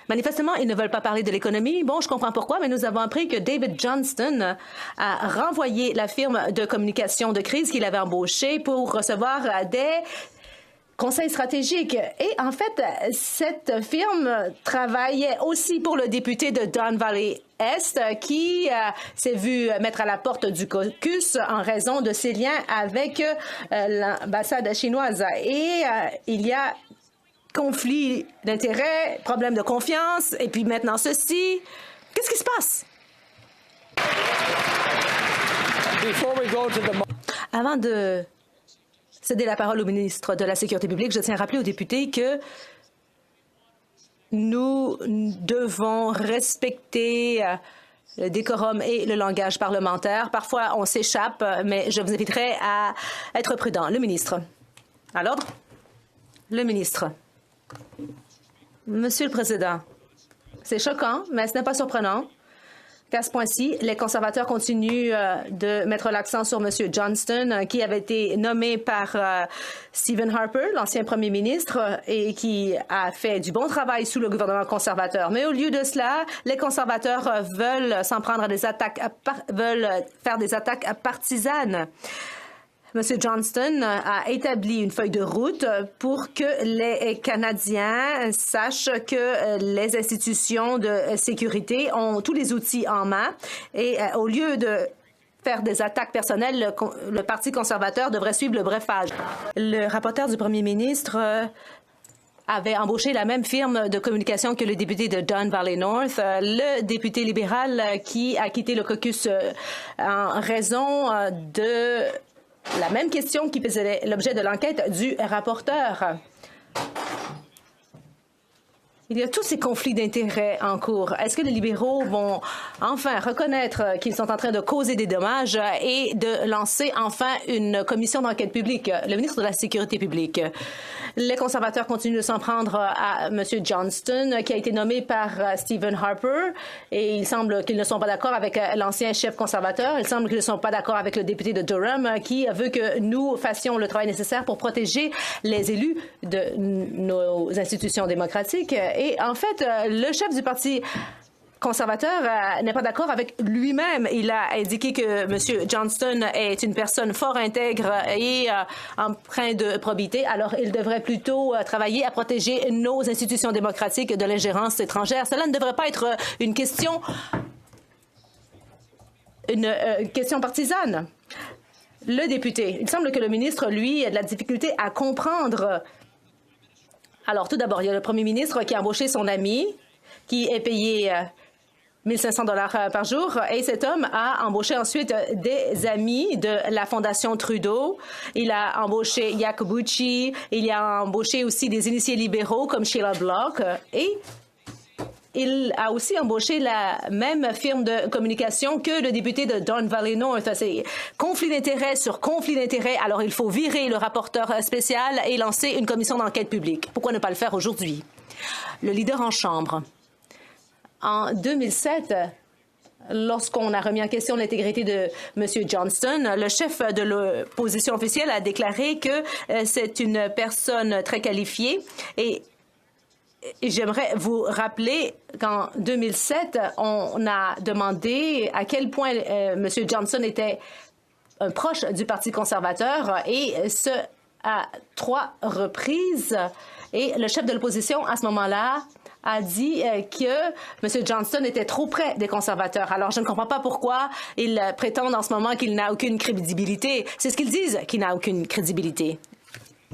Manifestement, ils ne veulent pas parler de l'économie. Bon, je comprends pourquoi, mais nous avons appris que David Johnston a renvoyé la firme de communication de crise qu'il avait embauchée pour recevoir des conseils stratégiques. Et en fait, cette firme travaillait aussi pour le député de Don Valley Est qui s'est vu mettre à la porte du caucus en raison de ses liens avec l'ambassade chinoise. Et il y a conflit d'intérêts, problème de confiance, et puis maintenant ceci. Qu'est-ce qui se passe? Avant de céder la parole au ministre de la Sécurité publique, je tiens à rappeler aux députés que nous devons respecter le décorum et le langage parlementaire. Parfois, on s'échappe, mais je vous inviterai à être prudent. Le ministre. À l'ordre? Le ministre. Monsieur le Président, c'est choquant, mais ce n'est pas surprenant qu'à ce point-ci, les conservateurs continuent de mettre l'accent sur M. Johnston, qui avait été nommé par Stephen Harper, l'ancien premier ministre, et qui a fait du bon travail sous le gouvernement conservateur. Mais au lieu de cela, les conservateurs veulent s'en prendre à des attaques, veulent faire des attaques partisanes. M. Johnston a établi une feuille de route pour que les Canadiens sachent que les institutions de sécurité ont tous les outils en main et au lieu de faire des attaques personnelles, le Parti conservateur devrait suivre le brefage. Le rapporteur du premier ministre avait embauché la même firme de communication que le député de Don Valley North, le député libéral qui a quitté le caucus en raison de la même question qui faisait l'objet de l'enquête du rapporteur. Il y a tous ces conflits d'intérêts en cours. Est-ce que les libéraux vont enfin reconnaître qu'ils sont en train de causer des dommages et de lancer enfin une commission d'enquête publique? Le ministre de la Sécurité publique. Les conservateurs continuent de s'en prendre à M. Johnston, qui a été nommé par Stephen Harper, et il semble qu'ils ne sont pas d'accord avec l'ancien chef conservateur. Il semble qu'ils ne sont pas d'accord avec le député de Durham, qui veut que nous fassions le travail nécessaire pour protéger les élus de nos institutions démocratiques. Et en fait, le chef du Parti conservateur n'est pas d'accord avec lui-même. Il a indiqué que M. Johnston est une personne fort intègre et empreinte de probité. Alors, il devrait plutôt travailler à protéger nos institutions démocratiques de l'ingérence étrangère. Cela ne devrait pas être une question partisane. Le député, il semble que le ministre, lui, a de la difficulté à comprendre. Alors, tout d'abord, il y a le premier ministre qui a embauché son ami, qui est payé 1 500 $ par jour. Et cet homme a embauché ensuite des amis de la Fondation Trudeau. Il a embauché Iacobucci. Il a embauché aussi des initiés libéraux comme Sheila Block. Et il a aussi embauché la même firme de communication que le député de Don Valley North. C'est conflit d'intérêts sur conflit d'intérêts. Alors, il faut virer le rapporteur spécial et lancer une commission d'enquête publique. Pourquoi ne pas le faire aujourd'hui? Le leader en chambre. En 2007, lorsqu'on a remis en question l'intégrité de M. Johnston, le chef de l'opposition officielle a déclaré que c'est une personne très qualifiée et j'aimerais vous rappeler qu'en 2007, on a demandé à quel point M. Johnston était un proche du Parti conservateur et ce, à 3 reprises. Et le chef de l'opposition, à ce moment-là, a dit que M. Johnston était trop près des conservateurs. Alors, je ne comprends pas pourquoi ils prétendent en ce moment qu'il n'a aucune crédibilité. C'est ce qu'ils disent, qu'il n'a aucune crédibilité.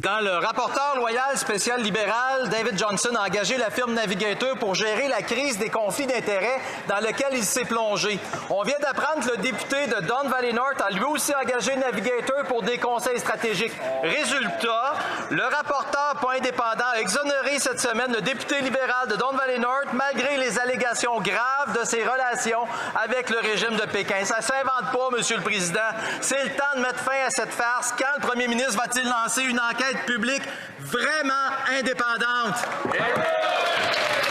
Quand le rapporteur loyal spécial libéral, David Johnston, a engagé la firme Navigator pour gérer la crise des conflits d'intérêts dans lequel il s'est plongé. On vient d'apprendre que le député de Don Valley North a lui aussi engagé Navigator pour des conseils stratégiques. Résultat, le rapporteur pas indépendant a exonéré cette semaine le député libéral de Don Valley North malgré les allégations graves de ses relations avec le régime de Pékin. Ça s'invente pas, Monsieur le Président. C'est le temps de mettre fin à cette farce. Quand le premier ministre va-t-il lancer une enquête publique vraiment indépendante?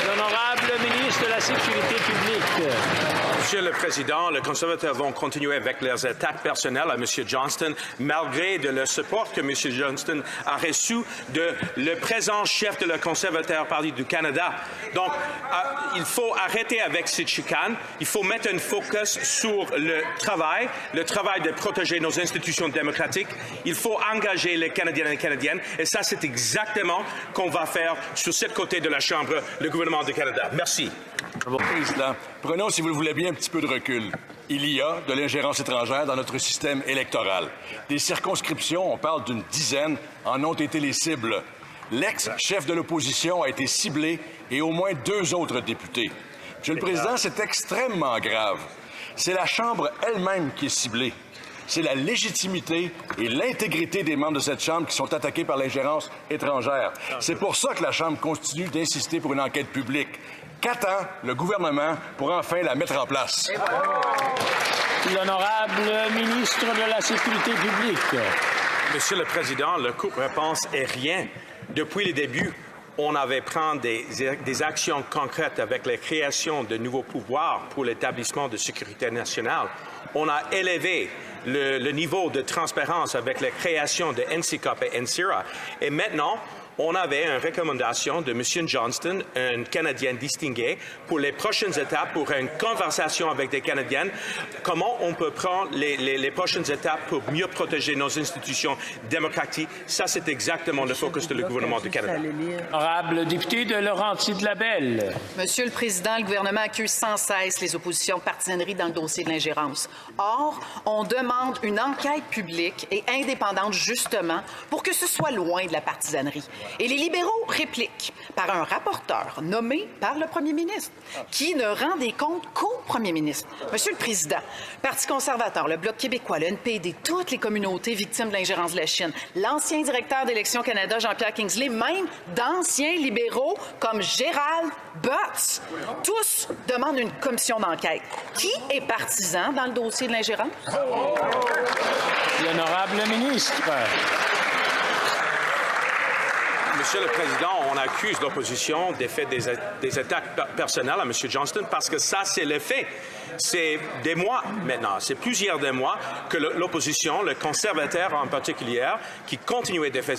L'honorable ministre de la Sécurité publique. Monsieur le Président, les conservateurs vont continuer avec leurs attaques personnelles à M. Johnston, malgré le support que M. Johnston a reçu de le présent chef de le conservateur Parti du Canada. Donc, il faut arrêter avec cette chicane. Il faut mettre un focus sur le travail de protéger nos institutions démocratiques. Il faut engager les Canadiens et les Canadiennes. Et ça, c'est exactement ce qu'on va faire sur ce côté de la Chambre, le gouvernement du Canada. Merci. Président, prenons, si vous le voulez bien, un petit peu de recul. Il y a de l'ingérence étrangère dans notre système électoral. Des circonscriptions, on parle d'une dizaine, en ont été les cibles. L'ex-chef de l'opposition a été ciblé et au moins 2 autres députés. Monsieur le Président, c'est extrêmement grave. C'est la Chambre elle-même qui est ciblée. C'est la légitimité et l'intégrité des membres de cette Chambre qui sont attaqués par l'ingérence étrangère. C'est pour ça que la Chambre continue d'insister pour une enquête publique. Qu'attend le gouvernement pour enfin la mettre en place? L'honorable ministre de la Sécurité publique. Monsieur le Président, le courte réponse est rien. Depuis le début, on avait pris des actions concrètes avec la création de nouveaux pouvoirs pour l'établissement de sécurité nationale. On a élevé le niveau de transparence avec la création de NCCOP et NCIRA. Et maintenant, on avait une recommandation de M. Johnston, un Canadien distingué, pour les prochaines étapes, pour une conversation avec des Canadiennes, comment on peut prendre les prochaines étapes pour mieux protéger nos institutions démocratiques. Ça, c'est exactement le focus du gouvernement du Canada. Honorable député de Laurentides-Labelle. Monsieur le Président, le gouvernement accuse sans cesse les oppositions de partisanerie dans le dossier de l'ingérence. Or, on demande une enquête publique et indépendante, justement, pour que ce soit loin de la partisanerie. Et les libéraux répliquent par un rapporteur nommé par le premier ministre, qui ne rend des comptes qu'au premier ministre. Monsieur le Président, le Parti conservateur, le Bloc québécois, le NPD, toutes les communautés victimes de l'ingérence de la Chine, l'ancien directeur d'Élections Canada, Jean-Pierre Kingsley, même d'anciens libéraux comme Gérald Butts, tous demandent une commission d'enquête. Qui est partisan dans le dossier de l'ingérence? L'honorable ministre. Monsieur le Président, on accuse l'opposition de faire des attaques personnelles à M. Johnston parce que ça, c'est le fait. C'est des mois maintenant, c'est plusieurs des mois que l'opposition, le conservateur en particulier, qui continuait de faire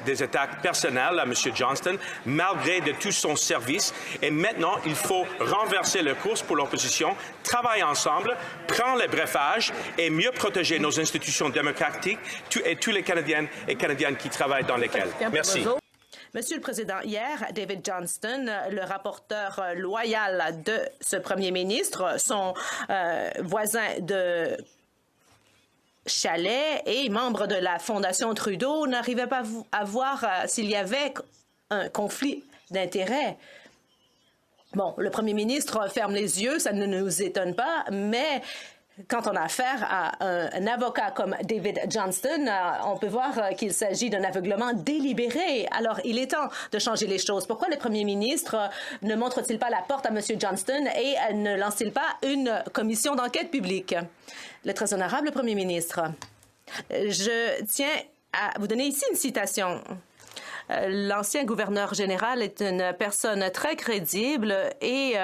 des attaques personnelles à M. Johnston malgré de tout son service. Et maintenant, il faut renverser le cours pour l'opposition, travailler ensemble, prendre le brefage et mieux protéger nos institutions démocratiques et tous les Canadiennes et Canadiennes qui travaillent dans lesquelles. Merci. Monsieur le Président, hier, David Johnston, le rapporteur loyal de ce premier ministre, son voisin de chalet et membre de la Fondation Trudeau, n'arrivait pas à voir s'il y avait un conflit d'intérêts. Bon, le premier ministre ferme les yeux, ça ne nous étonne pas, mais quand on a affaire à un avocat comme David Johnston, on peut voir qu'il s'agit d'un aveuglement délibéré. Alors, il est temps de changer les choses. Pourquoi le premier ministre ne montre-t-il pas la porte à M. Johnston et ne lance-t-il pas une commission d'enquête publique? Le très honorable premier ministre, je tiens à vous donner ici une citation. L'ancien gouverneur général est une personne très crédible et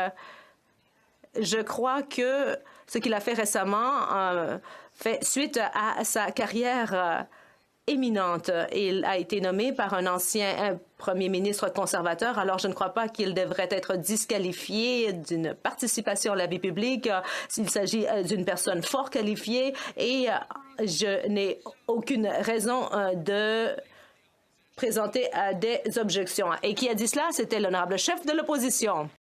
je crois que ce qu'il a fait récemment fait suite à sa carrière éminente. Il a été nommé par un ancien premier ministre conservateur, alors je ne crois pas qu'il devrait être disqualifié d'une participation à la vie publique s'il s'agit d'une personne fort qualifiée et je n'ai aucune raison de présenter des objections. Et qui a dit cela? C'était l'honorable chef de l'opposition.